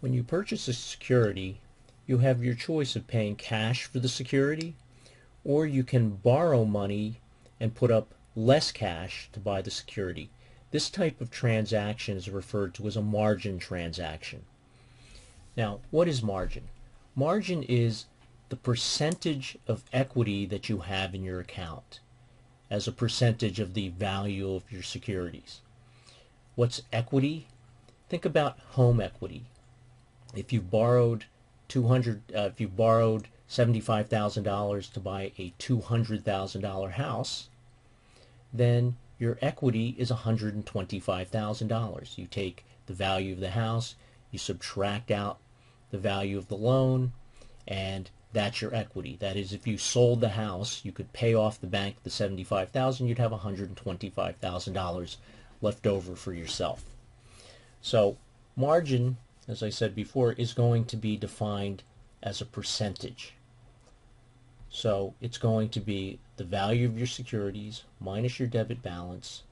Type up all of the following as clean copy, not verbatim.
When you purchase a security, you have your choice of paying cash for the security, or you can borrow money and put up less cash to buy the security. This type of transaction is referred to as a margin transaction. Now, what is margin? Margin is the percentage of equity that you have in your account as a percentage of the value of your securities. What's equity? Think about home equity. If you borrowed $75,000 to buy a $200,000 house, then your equity is $125,000. You take the value of the house, you subtract out the value of the loan, and that's your equity. That is, if you sold the house, you could pay off the bank the $75,000, you'd have $125,000 left over for yourself. So margin, as I said before, is going to be defined as a percentage. So it's going to be the value of your securities minus your debit balance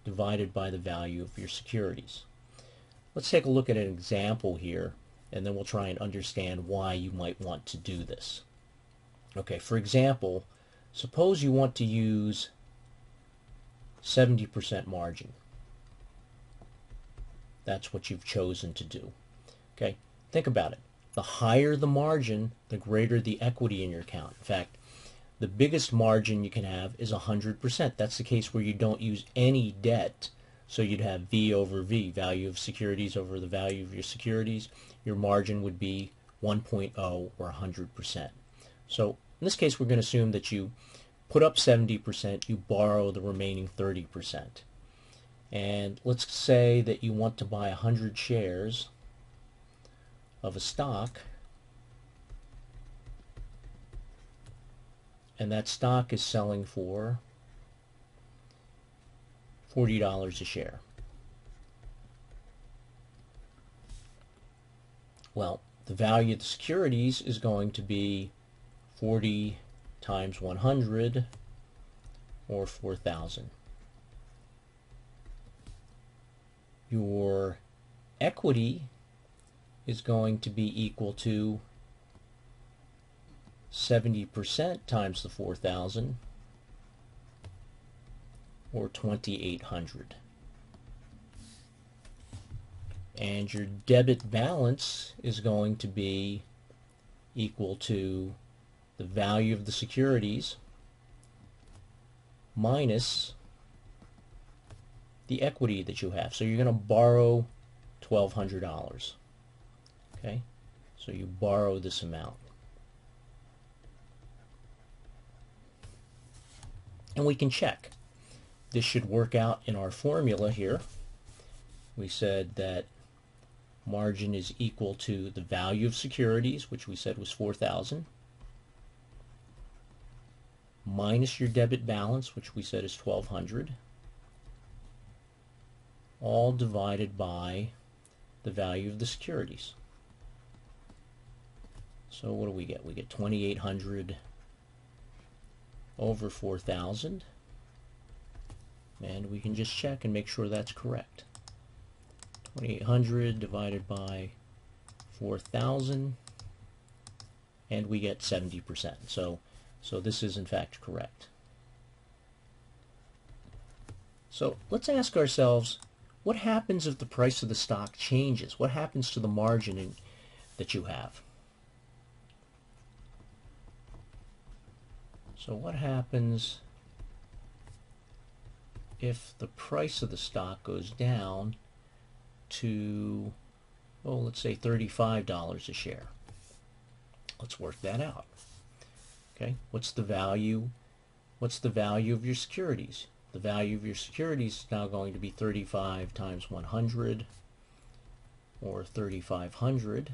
divided by the value of your securities. Let's take a look at an example here, and then we'll try and understand why you might want to do this. Okay, for example, suppose you want to use 70% margin. That's what you've chosen to do. Okay, think about it. The higher the margin, the greater the equity in your account. In fact, the biggest margin you can have is 100%. That's the case where you don't use any debt. So you'd have V over V, value of securities over the value of your securities. Your margin would be 1.0 or 100%. So in this case, we're going to assume that you put up 70%, you borrow the remaining 30%. And let's say that you want to buy 100 shares of a stock, and that stock is selling for $40 a share. Well, the value of the securities is going to be 40 times 100, or 4,000. Your equity is going to be equal to 70% times the 4,000, or 2,800. And your debit balance is going to be equal to the value of the securities minus the equity that you have. So you're going to borrow $1,200. Okay, so you borrow this amount. And we can check. This should work out in our formula here. We said that margin is equal to the value of securities, which we said was 4,000, minus your debit balance, which we said is 1,200, all divided by the value of the securities. So what do we get? We get 2,800 over 4,000, and we can just check and make sure that's correct. 2,800 divided by 4,000, and we get 70%. So this is in fact correct. So let's ask ourselves, what happens if the price of the stock changes? What happens to the margin that you have? So what happens if the price of the stock goes down to, well, let's say $35 a share? Let's work that out. Okay, what's the value? What's the value of your securities? The value of your securities is now going to be 35 times 100, or 3,500.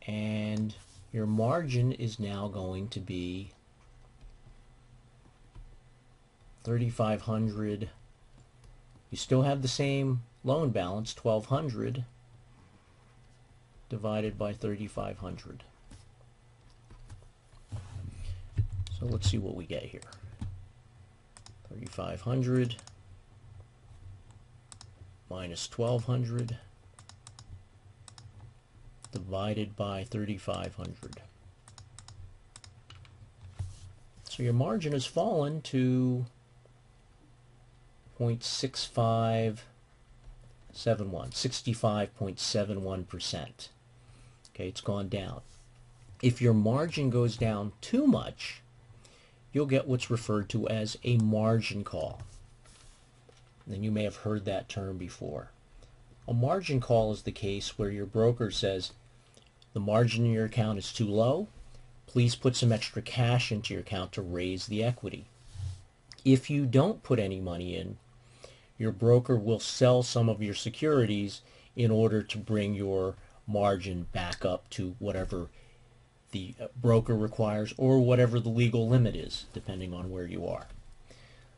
And your margin is now going to be 3,500. You still have the same loan balance, 1,200 divided by 3,500. So let's see what we get here. 3,500 minus 1200 divided by 3500. So your margin has fallen to 0.6571, 65.71%. Okay, it's gone down. If your margin goes down too much, you'll get what's referred to as a margin call. And you may have heard that term before. A margin call is the case where your broker says, the margin in your account is too low, please put some extra cash into your account to raise the equity. If you don't put any money in, your broker will sell some of your securities in order to bring your margin back up to whatever the broker requires or whatever the legal limit is, depending on where you are.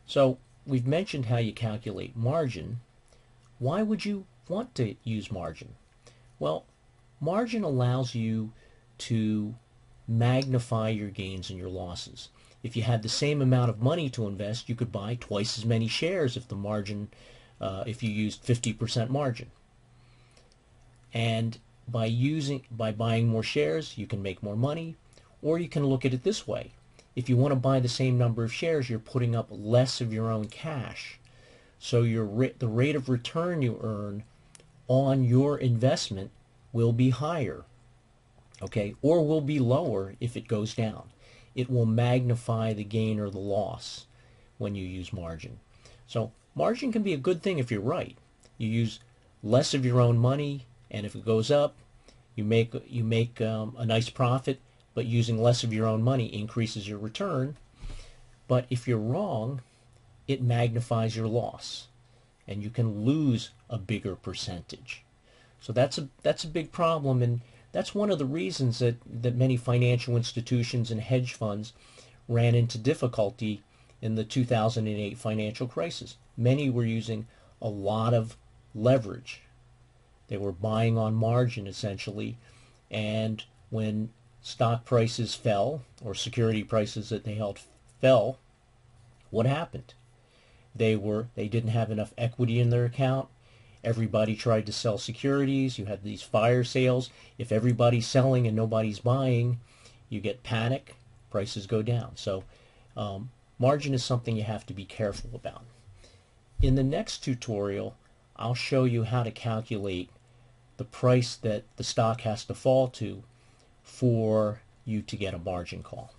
So we've mentioned how you calculate margin. Why would you want to use margin? Well, margin allows you to magnify your gains and your losses. If you had the same amount of money to invest, you could buy twice as many shares if the margin, if you used 50% margin. And by buying more shares, you can make more money. Or you can look at it this way. If you want to buy the same number of shares, you're putting up less of your own cash. So the rate of return you earn on your investment will be higher, okay, or will be lower if it goes down. It will magnify the gain or the loss when you use margin. So margin can be a good thing if you're right. You use less of your own money, and if it goes up, you make a nice profit, but using less of your own money increases your return. But if you're wrong, it magnifies your loss, and you can lose a bigger percentage. So that's a big problem, and that's one of the reasons that many financial institutions and hedge funds ran into difficulty in the 2008 financial crisis. Many were using a lot of leverage. They were buying on margin, essentially, and when stock prices fell, or security prices that they held fell, what happened? They didn't have enough equity in their account. Everybody tried to sell securities. You had these fire sales. If everybody's selling and nobody's buying, you get panic, prices go down. So margin is something you have to be careful about. In the next tutorial, I'll show you how to calculate the price that the stock has to fall to for you to get a margin call.